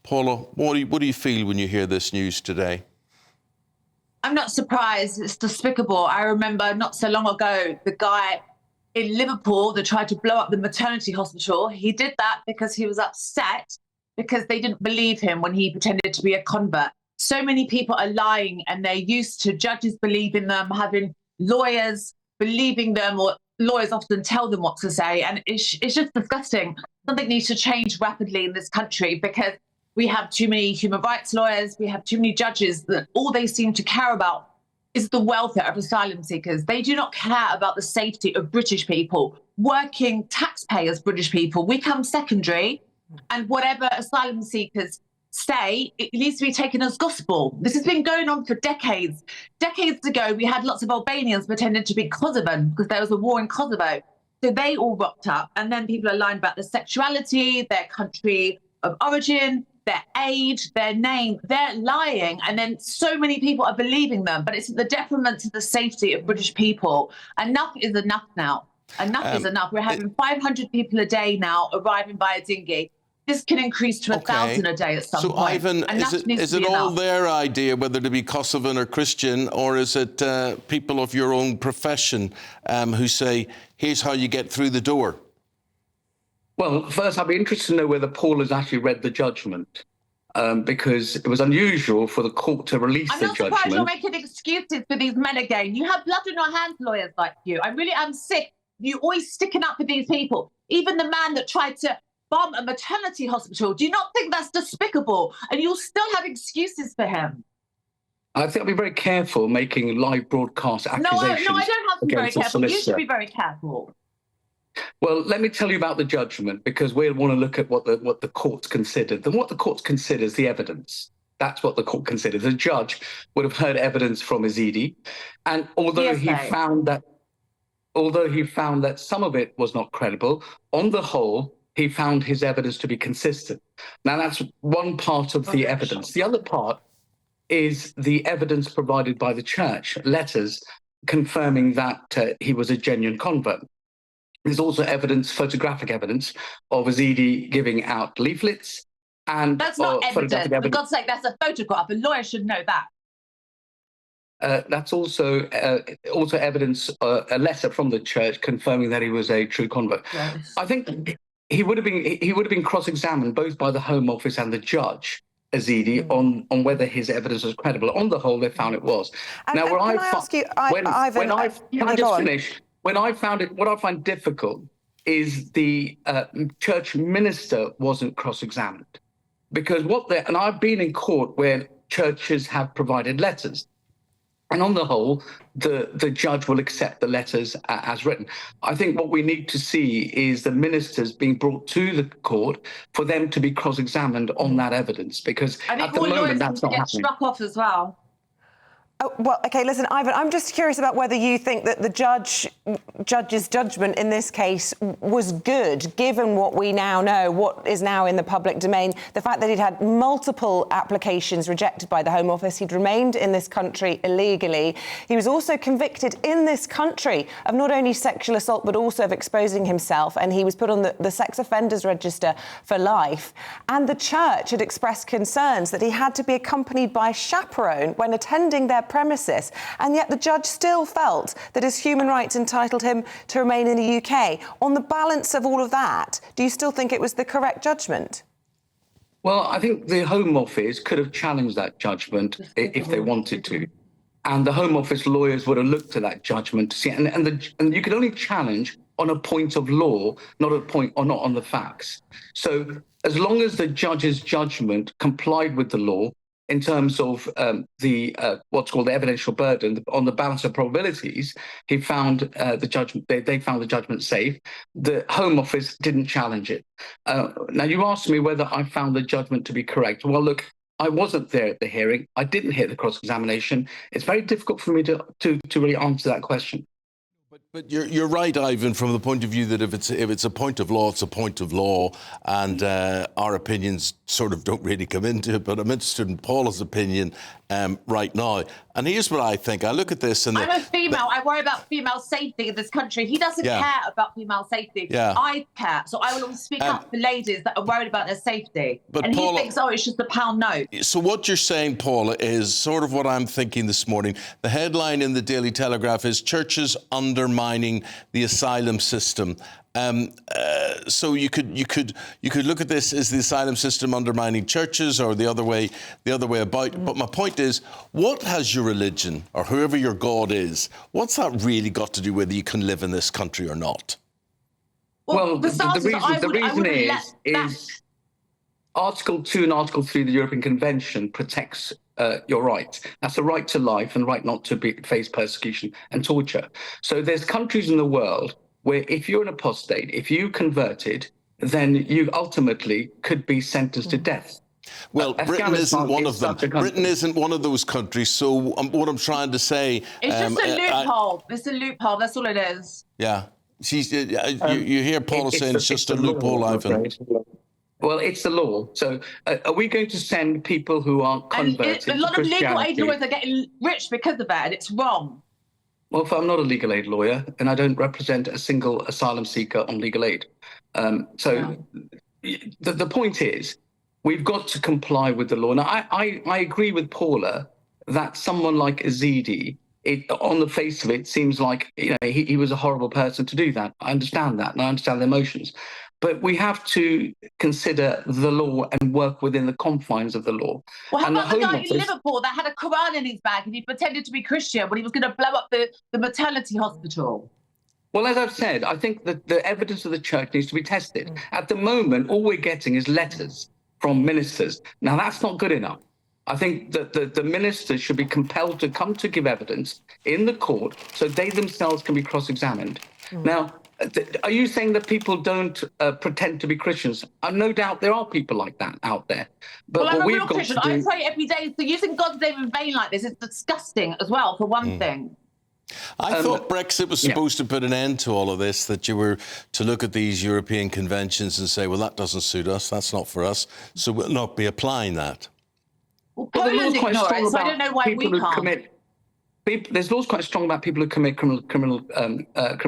Paula, what do you feel when you hear this news today? I'm not surprised. It's despicable. I remember not so long ago, the guy in Liverpool that tried to blow up the maternity hospital. He did that because he was upset because they didn't believe him when he pretended to be a convert. So many people are lying and they're used to judges believing them, having lawyers believing them, or lawyers often tell them what to say. And it's just disgusting. Something needs to change rapidly in this country because we have too many human rights lawyers. We have too many judges that all they seem to care about is the welfare of asylum seekers. They do not care about the safety of British people, working taxpayers, British people. We come secondary, and whatever asylum seekers say, it needs to be taken as gospel. This has been going on for decades. Decades ago, we had lots of Albanians pretending to be Kosovan because there was a war in Kosovo. So they all rocked up, and then people are lying about their sexuality, their country of origin, their age, their name. They're lying, and then so many people are believing them, but it's the detriment to the safety of British people. Enough is enough now. Enough is enough. We're having 500 people a day now arriving by a dinghy. This can increase to 1,000 a day at some point. So, Ivon, is it all their idea, whether to be Kosovan or Christian, or is it people of your own profession who say, here's how you get through the door? Well, first, I'd be interested to know whether Paul has actually read the judgment, because it was unusual for the court to release the judgment. I'm not surprised you're making excuses for these men again. You have blood on your hands, lawyers like you. I really am sick. You're always sticking up for these people. Even the man that tried to bomb a maternity hospital. Do you not think that's despicable? And you'll still have excuses for him. I think I'll be very careful making live broadcast accusations. No, I don't have to be very careful. You should be very careful. Well, let me tell you about the judgment, because we want to look at what the court's considered. And what the court considers the evidence. That's what the court considers. The judge would have heard evidence from Ezedi, and although he found that some of it was not credible, on the whole, he found his evidence to be consistent. Now, that's one part of the evidence. The other part is the evidence provided by the church, letters confirming that he was a genuine convert. There's also evidence, photographic evidence, of Ezedi giving out leaflets. And that's not evidence. For God's sake, that's a photograph. A lawyer should know that. That's also evidence, a letter from the church confirming that he was a true convert. Yes. I think he would have been cross-examined both by the Home Office and the judge, Ezedi, on whether his evidence was credible. On the whole, they found it was. Now, what I find difficult is the church minister wasn't cross-examined, because and I've been in court where churches have provided letters. And on the whole, the judge will accept the letters as written. I think what we need to see is the ministers being brought to the court for them to be cross-examined on that evidence, because at the moment that's not happening. Struck off as well. Oh, well, OK, listen, Ivon, I'm just curious about whether you think that the judge's judgment in this case was good, given what we now know, what is now in the public domain, the fact that he'd had multiple applications rejected by the Home Office, he'd remained in this country illegally. He was also convicted in this country of not only sexual assault, but also of exposing himself, and he was put on the sex offenders register for life. And the church had expressed concerns that he had to be accompanied by a chaperone when attending their premises, and yet the judge still felt that his human rights entitled him to remain in the UK. On the balance of all of that, do you still think it was the correct judgment? Well, I think the Home Office could have challenged that judgment if they wanted to, and the Home Office lawyers would have looked at that judgment to see, and you can only challenge on a point of law, not on the facts. So as long as the judge's judgment complied with the law, in terms of what's called the evidential burden, on the balance of probabilities, he found the judgment. They found the judgment safe. The Home Office didn't challenge it. Now, you asked me whether I found the judgment to be correct. Well, look, I wasn't there at the hearing. I didn't hear the cross-examination. It's very difficult for me to really answer that question. But you're right, Ivon, from the point of view that if it's a point of law, it's a point of law, and our opinions sort of don't really come into it. But I'm interested in Paula's opinion right now. And here's what I think. I look at this and... I'm a female. I worry about female safety in this country. He doesn't care about female safety. I care. So I will always speak up for ladies that are worried about their safety. But and Paula, he thinks, oh, it's just a pound note. So what you're saying, Paula, is sort of what I'm thinking this morning. The headline in the Daily Telegraph is churches undermining the asylum system. So you could look at this as the asylum system undermining churches, or the other way about. But my point is, what has your religion, or whoever your God is, what's that really got to do whether you can live in this country or not? Well, the reason is Article 2 and Article 3 of the European Convention protects your rights. That's the right to life and right not to face persecution and torture. So there's countries in the world where if you're an apostate, if you converted, then you ultimately could be sentenced to death. Well, Britain isn't one of them. Britain isn't one of those countries. So what I'm trying to say... It's just a loophole. It's a loophole. That's all it is. Yeah. You hear Paula saying it's just a loophole, Ivon. Well, it's the law. So are we going to send people who aren't converted to Christianity? A lot of legal aid lawyers are getting rich because of that, and it's wrong. Well, I'm not a legal aid lawyer, and I don't represent a single asylum seeker on legal aid. The point is, we've got to comply with the law. Now, I agree with Paula that someone like Ezedi, on the face of it, seems like he was a horrible person to do that. I understand that, and I understand the emotions. But we have to consider the law and work within the confines of the law. Well, how about the guy in Liverpool that had a Quran in his bag and he pretended to be Christian when he was going to blow up the maternity hospital? Well, as I've said, I think that the evidence of the church needs to be tested. At the moment, all we're getting is letters from ministers. Now, that's not good enough. I think that the ministers should be compelled to come to give evidence in the court so they themselves can be cross-examined. Now, are you saying that people don't pretend to be Christians? No doubt there are people like that out there. But well, I'm a real Christian. I pray every day. So using God's name in vain like this is disgusting as well, for one thing. I thought Brexit was supposed to put an end to all of this, that you were to look at these European conventions and say, well, that doesn't suit us, that's not for us, so we'll not be applying that. Well, Poland ignore it, so I don't know why we can't. There's laws quite strong about people who commit criminal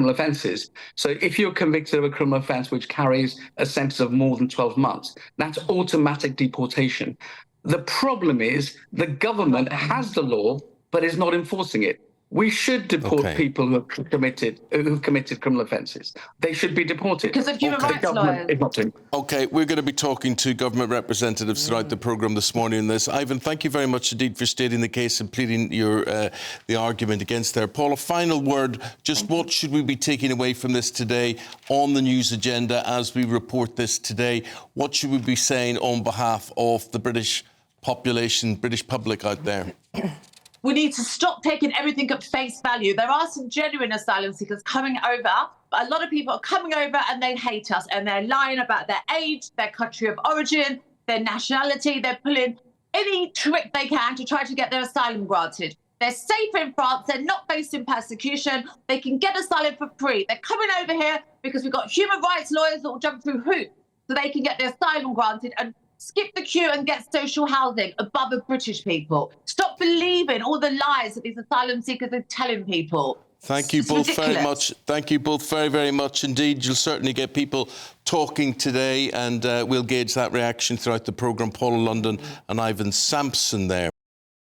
offences. So if you're convicted of a criminal offence which carries a sentence of more than 12 months, that's automatic deportation. The problem is the government has the law but is not enforcing it. We should deport people who've committed criminal offences. They should be deported. Because of human rights lawyers. OK, we're going to be talking to government representatives throughout the programme this morning on this. Ivon, thank you very much indeed for stating the case and pleading the argument against there. Paula, final word, just what should we be taking away from this today on the news agenda as we report this today? What should we be saying on behalf of the British population, British public out there? We need to stop taking everything at face value. There are some genuine asylum seekers coming over, but a lot of people are coming over and they hate us and they're lying about their age, their country of origin, their nationality. They're pulling any trick they can to try to get their asylum granted. They're safe in France. They're not facing persecution. They can get asylum for free. They're coming over here because we've got human rights lawyers that will jump through hoops so they can get their asylum granted and skip the queue and get social housing above the British people. Stop believing all the lies that these asylum seekers are telling people. Thank you both very much. Thank you both very, very much indeed. You'll certainly get people talking today and we'll gauge that reaction throughout the programme. Paula London and Ivon Sampson there.